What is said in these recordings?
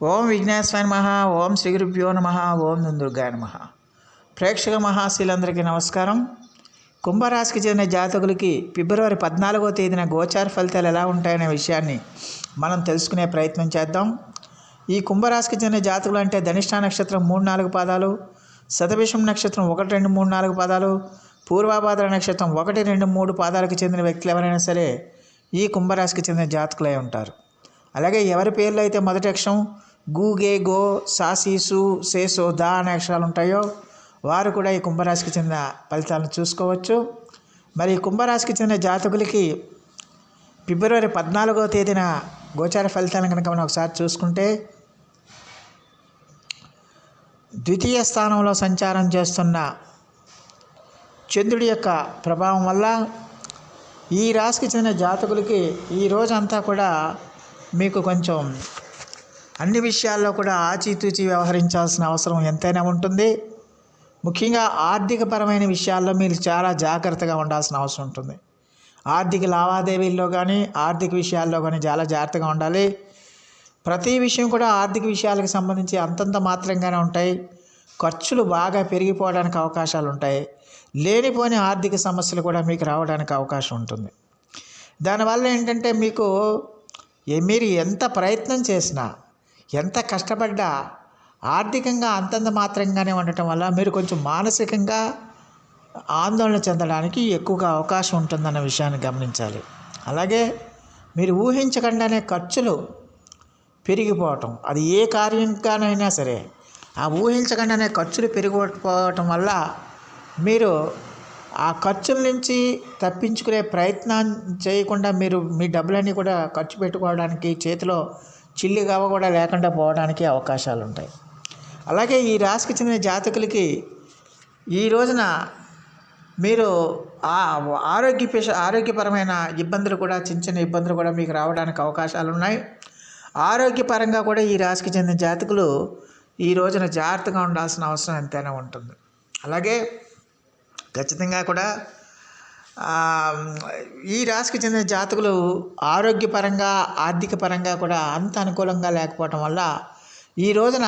ఓం విఘ్నేశ్వరాయ నమః. ఓం శ్రీ గురుభ్యో నమః. ఓం దుర్గాయ నమః. ప్రేక్షక మహాశీలందరికీ నమస్కారం. కుంభరాశికి చెందిన జాతకులకి ఫిబ్రవరి 14వ తేదీన గోచార ఫలితాలు ఎలా ఉంటాయనే విషయాన్ని మనం తెలుసుకునే ప్రయత్నం చేద్దాం. ఈ కుంభరాశికి చెందిన జాతకులు అంటే ధనిష్ఠా నక్షత్రం 3-4 పాదాలు, శతభిషం నక్షత్రం 1-2-3-4 పాదాలు, పూర్వాభాద్ర నక్షత్రం 1-2-3 పాదాలకు చెందిన వ్యక్తులు ఎవరైనా సరే ఈ కుంభరాశికి చెందిన జాతకులై ఉంటారు. అలాగే ఎవరి పేర్లు అయితే మొదటి అక్షరం గు, గే, గో, సా, సి, సు, సే, సో, దా అనే అక్షరాలు ఉంటాయో వారు కూడా ఈ కుంభరాశికి చెందిన ఫలితాలను చూసుకోవచ్చు. మరి ఈ కుంభరాశికి చెందిన జాతకులకి ఫిబ్రవరి 14వ తేదీన గోచార ఫలితాలను కనుక మనం ఒకసారి చూసుకుంటే, ద్వితీయ స్థానంలో సంచారం చేస్తున్న చంద్రుడి యొక్క ప్రభావం వల్ల ఈ రాశికి చెందిన జాతకులకి ఈ రోజంతా కూడా మీకు కొంచెం అన్ని విషయాల్లో కూడా ఆచితూచి వ్యవహరించాల్సిన అవసరం ఎంతైనా ఉంటుంది. ముఖ్యంగా ఆర్థికపరమైన విషయాల్లో మీరు చాలా జాగ్రత్తగా ఉండాల్సిన అవసరం ఉంటుంది. ఆర్థిక లావాదేవీల్లో కానీ ఆర్థిక విషయాల్లో కానీ చాలా జాగ్రత్తగా ఉండాలి. ప్రతి విషయం కూడా ఆర్థిక విషయాలకు సంబంధించి అంతంత మాత్రంగానే ఉంటాయి. ఖర్చులు బాగా పెరిగిపోవడానికి అవకాశాలు ఉంటాయి. లేనిపోని ఆర్థిక సమస్యలు కూడా మీకు రావడానికి అవకాశం ఉంటుంది. దానివల్ల ఏంటంటే మీరు ఎంత ప్రయత్నం చేసినా, ఎంత కష్టపడ్డా ఆర్థికంగా అంతంత మాత్రంగానే ఉండటం వల్ల మీరు కొంచెం మానసికంగా ఆందోళన చెందడానికి ఎక్కువగా అవకాశం ఉంటుందన్న విషయాన్ని గమనించాలి. అలాగే మీరు ఊహించకుండానే ఖర్చులు పెరిగిపోవటం, అది ఏ కార్యంగానైనా సరే ఆ ఊహించకుండానే ఖర్చులు పెరిగిపోవటం వల్ల మీరు ఆ ఖర్చుల నుంచి తప్పించుకునే ప్రయత్నం చేయకుండా మీరు మీ డబ్బులన్నీ కూడా ఖర్చు పెట్టుకోవడానికి చేతిలో చిల్లి గవ్వ కూడా లేకుండా పోవడానికి అవకాశాలు ఉంటాయి. అలాగే ఈ రాశికి చెందిన జాతకులకి ఈ రోజున మీరు ఆరోగ్యపరమైన ఇబ్బందులు కూడా చిన్న ఇబ్బందులు కూడా మీకు రావడానికి అవకాశాలు ఉన్నాయి. ఆరోగ్యపరంగా కూడా ఈ రాశికి చెందిన జాతకులు ఈ రోజున జాగ్రత్తగా ఉండాల్సిన అవసరం ఎంతైనా ఉంటుంది. అలాగే ఖచ్చితంగా కూడా ఈ రాశికి చెందిన జాతకులు ఆరోగ్యపరంగా ఆర్థిక పరంగా కూడా అంత అనుకూలంగా లేకపోవటం వల్ల ఈ రోజున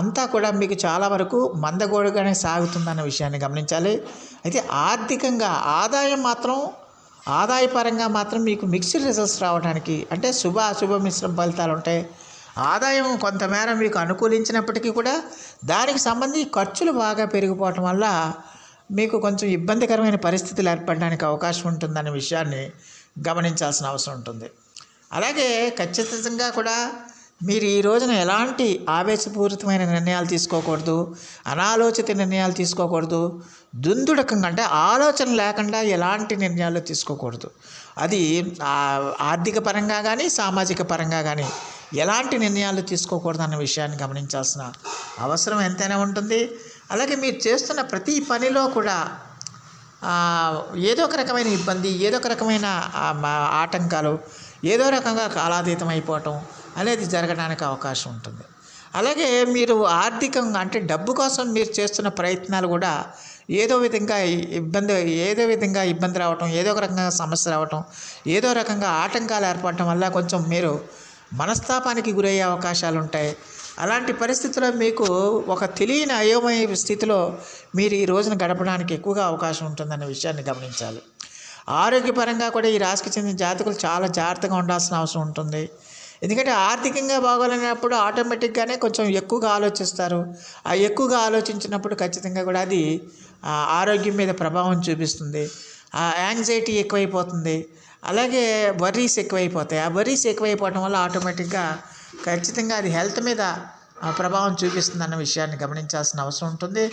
అంతా కూడా మీకు చాలా వరకు మందగోడుగానే సాగుతుందన్న విషయాన్ని గమనించాలి. అయితే ఆర్థికంగా ఆదాయపరంగా మాత్రం మీకు మిక్స్డ్ రిజల్ట్స్ రావడానికి, అంటే అశుభ మిశ్రమ ఫలితాలు ఉంటాయి. ఆదాయం కొంతమేర మీకు అనుకూలించినప్పటికీ కూడా దానికి సంబంధించి ఖర్చులు బాగా పెరిగిపోవటం వల్ల మీకు కొంచెం ఇబ్బందికరమైన పరిస్థితులు ఏర్పడడానికి అవకాశం ఉంటుందనే విషయాన్ని గమనించాల్సిన అవసరం ఉంటుంది. అలాగే ఖచ్చితంగా కూడా మీరు ఈ రోజున ఎలాంటి ఆవేశపూరితమైన నిర్ణయాలు తీసుకోకూడదు, అనాలోచిత నిర్ణయాలు తీసుకోకూడదు, దుందుడకంగా అంటే ఆలోచన లేకుండా ఎలాంటి నిర్ణయాలు తీసుకోకూడదు. అది ఆర్థిక పరంగా కానీ సామాజిక పరంగా కానీ ఎలాంటి నిర్ణయాలు తీసుకోకూడదు అన్న విషయాన్ని గమనించాల్సిన అవసరం ఎంతైనా ఉంటుంది. అలాగే మీరు చేస్తున్న ప్రతి పనిలో కూడా ఏదో ఒక రకమైన ఇబ్బంది, ఏదో ఒక రకమైన ఆటంకాలు, ఏదో రకంగా కాలాతీతం అయిపోవటం అనేది జరగడానికి అవకాశం ఉంటుంది. అలాగే మీరు ఆర్థికంగా అంటే డబ్బు కోసం మీరు చేస్తున్న ప్రయత్నాలు కూడా ఏదో విధంగా ఇబ్బంది రావటం, ఏదో ఒక రకంగా సమస్య రావటం, ఏదో రకంగా ఆటంకాలు ఏర్పడటం వల్ల కొంచెం మీరు మనస్తాపానికి గురయ్యే అవకాశాలు ఉంటాయి. అలాంటి పరిస్థితుల్లో మీకు ఒక తెలియని అయోమయ స్థితిలో మీరు ఈ రోజున గడపడానికి ఎక్కువగా అవకాశం ఉంటుందన్న విషయాన్ని గమనించాలి. ఆరోగ్యపరంగా కూడా ఈ రాశికి చెందిన జాతకులు చాలా జాగ్రత్తగా ఉండాల్సిన అవసరం ఉంటుంది. ఎందుకంటే ఆర్థికంగా బాగోలేనప్పుడు ఆటోమేటిక్గానే కొంచెం ఎక్కువగా ఆలోచిస్తారు. ఆ ఎక్కువగా ఆలోచించినప్పుడు ఖచ్చితంగా కూడా అది ఆరోగ్యం మీద ప్రభావం చూపిస్తుంది. యాంగ్జైటీ ఎక్కువైపోతుంది. అలాగే వర్రీస్ ఎక్కువైపోతాయి. ఆ వర్రీస్ ఎక్కువైపోవటం వల్ల ఆటోమేటిక్గా ఖచ్చితంగా అది హెల్త్ మీద ప్రభావం చూపిస్తుంది అన్న విషయాన్ని గమనించాల్సిన అవసరం ఉంటుంది.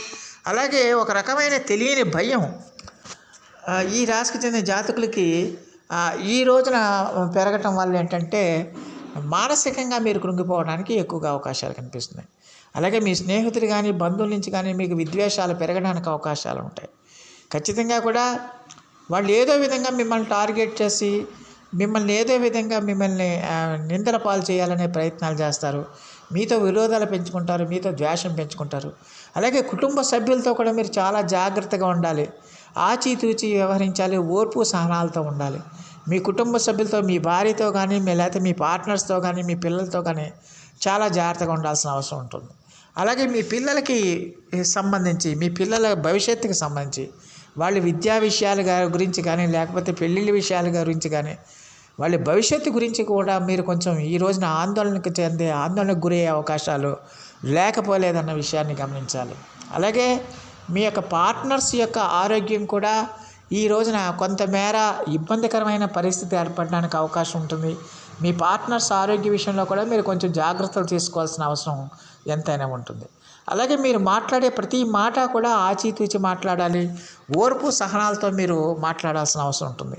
అలాగే ఒక రకమైన తెలియని భయం ఈ రాశికి చెందిన జాతకులకి ఈ రోజున పెరగటం వల్ల ఏంటంటే మానసికంగా మీరు కృంగిపోవడానికి ఎక్కువగా అవకాశాలు కనిపిస్తున్నాయి. అలాగే మీ స్నేహితులు కానీ బంధువుల నుంచి కానీ మీకు విద్వేషాలు పెరగడానికి అవకాశాలు ఉంటాయి. ఖచ్చితంగా కూడా వాళ్ళు ఏదో విధంగా మిమ్మల్ని టార్గెట్ చేసి మిమ్మల్ని నిందల పాలు చేయాలనే ప్రయత్నాలు చేస్తారు. మీతో విరోధాలు పెంచుకుంటారు, మీతో ద్వేషం పెంచుకుంటారు. అలాగే కుటుంబ సభ్యులతో కూడా మీరు చాలా జాగ్రత్తగా ఉండాలి, ఆచితూచి వ్యవహరించాలి, ఓర్పు సహనాలతో ఉండాలి. మీ కుటుంబ సభ్యులతో, మీ భార్యతో కానీ, లేకపోతే మీ పార్ట్నర్స్తో కానీ, మీ పిల్లలతో కానీ చాలా జాగ్రత్తగా ఉండాల్సిన అవసరం ఉంటుంది. అలాగే మీ పిల్లలకి సంబంధించి, మీ పిల్లల భవిష్యత్తుకి సంబంధించి వాళ్ళ విద్యా విషయాల గురించి కానీ, లేకపోతే పెళ్ళిళ్ళ విషయాల గురించి కానీ, వాళ్ళ భవిష్యత్తు గురించి కూడా మీరు కొంచెం ఈ రోజున ఆందోళనకు గురయ్యే అవకాశాలు లేకపోలేదన్న విషయాన్ని గమనించాలి. అలాగే మీ యొక్క పార్ట్నర్స్ యొక్క ఆరోగ్యం కూడా ఈ రోజున కొంతమేర ఇబ్బందికరమైన పరిస్థితి ఏర్పడడానికి అవకాశం ఉంటుంది. మీ పార్ట్నర్స్ ఆరోగ్య విషయంలో కూడా మీరు కొంచెం జాగ్రత్తలు తీసుకోవాల్సిన అవసరం ఎంతైనా ఉంటుంది. అలాగే మీరు మాట్లాడే ప్రతి మాట కూడా ఆచితూచి మాట్లాడాలి. ఓర్పు సహనాలతో మీరు మాట్లాడాల్సిన అవసరం ఉంటుంది.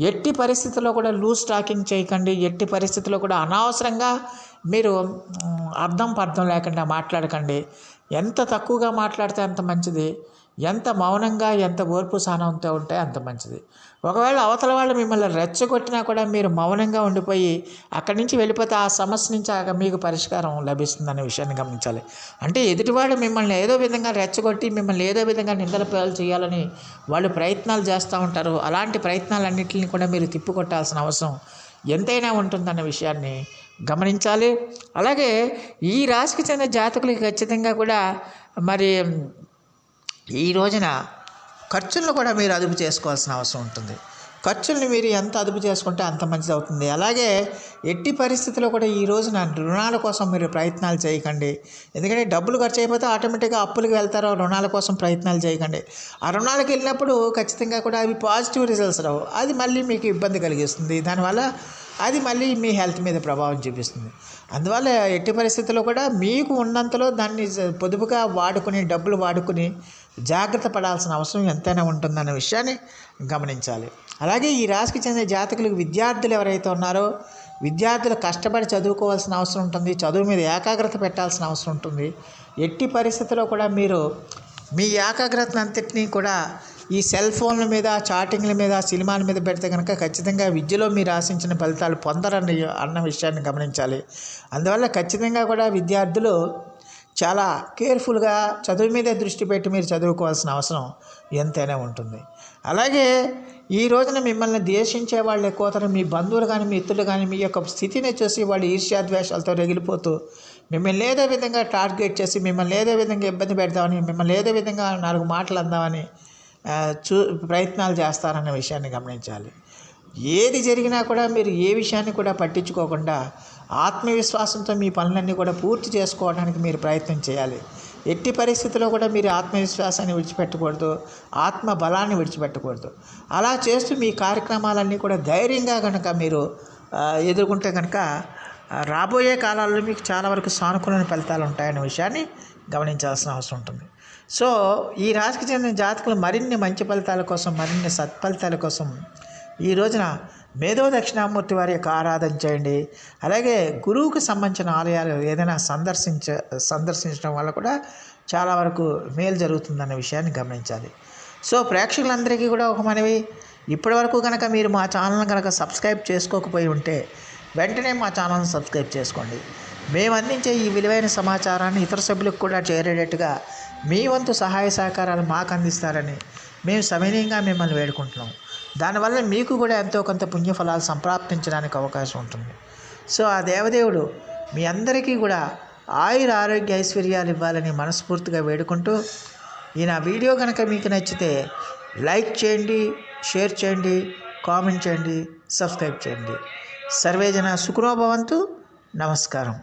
ఎట్టి పరిస్థితుల్లో కూడా లూజ్ టాకింగ్ చేయకండి. ఎట్టి పరిస్థితుల్లో కూడా అనవసరంగా మీరు అర్థం లేకుండా మాట్లాడకండి. ఎంత తక్కువగా మాట్లాడితే అంత మంచిది. ఎంత మౌనంగా, ఎంత ఓర్పు సహనంతో ఉంటే అంత మంచిది. ఒకవేళ అవతల వాళ్ళు మిమ్మల్ని రెచ్చగొట్టినా కూడా మీరు మౌనంగా ఉండిపోయి అక్కడి నుంచి వెళ్ళిపోతే ఆ సమస్య నుంచి మీకు పరిష్కారం లభిస్తుందనే విషయాన్ని గమనించాలి. అంటే ఎదుటివాడు మిమ్మల్ని ఏదో విధంగా రెచ్చగొట్టి మిమ్మల్ని ఏదో విధంగా నిందల పాలు చేయాలని వాళ్ళు ప్రయత్నాలు చేస్తూ ఉంటారు. అలాంటి ప్రయత్నాలన్నింటినీ కూడా మీరు తిప్పికొట్టాల్సిన అవసరం ఎంతైనా ఉంటుందన్న విషయాన్ని గమనించాలి. అలాగే ఈ రాశికి చెందిన జాతకులకి ఖచ్చితంగా కూడా మరి ఈ రోజున ఖర్చులను కూడా మీరు అదుపు చేసుకోవాల్సిన అవసరం ఉంటుంది. ఖర్చుల్ని మీరు ఎంత అదుపు చేసుకుంటే అంత మంచిది అవుతుంది. అలాగే ఎట్టి పరిస్థితుల్లో కూడా ఈ రోజున రుణాల కోసం మీరు ప్రయత్నాలు చేయకండి. ఎందుకంటే డబ్బులు ఖర్చు అయిపోతే ఆటోమేటిక్గా అప్పులకు వెళ్తారో, రుణాల కోసం ప్రయత్నాలు చేయకండి. ఆ రుణాలకు వెళ్ళినప్పుడు ఖచ్చితంగా కూడా అవి పాజిటివ్ రిజల్ట్స్ రావు. అది మళ్ళీ మీకు ఇబ్బంది కలిగిస్తుంది. దానివల్ల అది మళ్ళీ మీ హెల్త్ మీద ప్రభావం చూపిస్తుంది. అందువల్ల ఎట్టి పరిస్థితుల్లో కూడా మీకు ఉన్నంతలో దాన్ని పొదుపుగా వాడుకుని, డబ్బులు వాడుకుని జాగ్రత్త పడాల్సిన అవసరం ఎంతైనా ఉంటుందన్న విషయాన్ని గమనించాలి. అలాగే ఈ రాశికి చెందిన జాతకులకు విద్యార్థులు ఎవరైతే ఉన్నారో విద్యార్థులు కష్టపడి చదువుకోవాల్సిన అవసరం ఉంటుంది. చదువు మీద ఏకాగ్రత పెట్టాల్సిన అవసరం ఉంటుంది. ఎట్టి పరిస్థితుల్లో కూడా మీరు మీ ఏకాగ్రతనంతటినీ కూడా ఈ సెల్ ఫోన్ల మీద, చాటింగ్ల మీద, సినిమాల మీద పెడితే కనుక ఖచ్చితంగా విద్యలో మీరు ఆశించిన ఫలితాలు పొందరని అన్న విషయాన్ని గమనించాలి. అందువల్ల ఖచ్చితంగా కూడా విద్యార్థులు చాలా కేర్ఫుల్గా చదువు మీద దృష్టి పెట్టి మీరు చదువుకోవాల్సిన అవసరం ఎంతైనా ఉంటుంది. అలాగే ఈ రోజున మిమ్మల్ని ద్వేషించే వాళ్ళు ఎక్కువతారు. మీ బంధువులు కానీ, మీ మిత్రులు కానీ మీ యొక్క స్థితిని చూసి వాళ్ళు ఈర్ష్యాద్వేషాలతో రగిలిపోతూ మిమ్మల్ని ఏదో విధంగా టార్గెట్ చేసి, మిమ్మల్ని ఏదో విధంగా ఇబ్బంది పెడతామని, మిమ్మల్ని ఏదో విధంగా 4 మాటలు అందామని ప్రయత్నాలు చేస్తారన్న విషయాన్ని గమనించాలి. ఏది జరిగినా కూడా మీరు ఏ విషయాన్ని కూడా పట్టించుకోకుండా ఆత్మవిశ్వాసంతో మీ పనులన్నీ కూడా పూర్తి చేసుకోవడానికి మీరు ప్రయత్నం చేయాలి. ఎట్టి పరిస్థితుల్లో కూడా మీరు ఆత్మవిశ్వాసాన్ని విడిచిపెట్టకూడదు, ఆత్మ బలాన్ని విడిచిపెట్టకూడదు. అలా చేస్తూ మీ కార్యక్రమాలన్నీ కూడా ధైర్యంగా కనుక మీరు ఎదుర్కొంటే కనుక రాబోయే కాలాల్లో మీకు చాలా వరకు సానుకూలమైన ఫలితాలు ఉంటాయనే విషయాన్ని గమనించాల్సిన అవసరం ఉంటుంది. సో ఈ రాశికి చెందిన జాతకులు మరిన్ని మంచి ఫలితాల కోసం, మరిన్ని సత్ఫలితాల కోసం ఈ రోజున మేధో దక్షిణామూర్తి వారి యొక్క ఆరాధన చేయండి. అలాగే గురువుకు సంబంధించిన ఆలయాలు ఏదైనా సందర్శించడం వల్ల కూడా చాలా వరకు మేలు జరుగుతుందన్న విషయాన్ని గమనించాలి. సో ప్రేక్షకులందరికీ కూడా ఒక మనవి, ఇప్పటి వరకు కనుక మీరు మా ఛానల్ని కనుక సబ్స్క్రైబ్ చేసుకోకపోయి ఉంటే వెంటనే మా ఛానల్ని సబ్స్క్రైబ్ చేసుకోండి. మేము అందించే ఈ విలువైన సమాచారాన్ని ఇతర సభ్యులకు కూడా చేరేటట్టుగా మీ వంతు సహాయ సహకారాలు మాకు అందిస్తారని మేము సవినయంగా మిమ్మల్ని వేడుకుంటున్నాం. దానివల్ల మీకు కూడా ఎంతో కొంత పుణ్యఫలాలు సంప్రాప్తించడానికి అవకాశం ఉంటుంది. సో ఆ దేవదేవుడు మీ అందరికీ కూడా ఆయుర ఆరోగ్య ఐశ్వర్యాలు ఇవ్వాలని మనస్ఫూర్తిగా వేడుకుంటూ, ఈ నా వీడియో కనుక మీకు నచ్చితే లైక్ చేయండి, షేర్ చేయండి, కామెంట్ చేయండి, సబ్స్క్రైబ్ చేయండి. సర్వేజన సుఖినో భవంతు. నమస్కారం.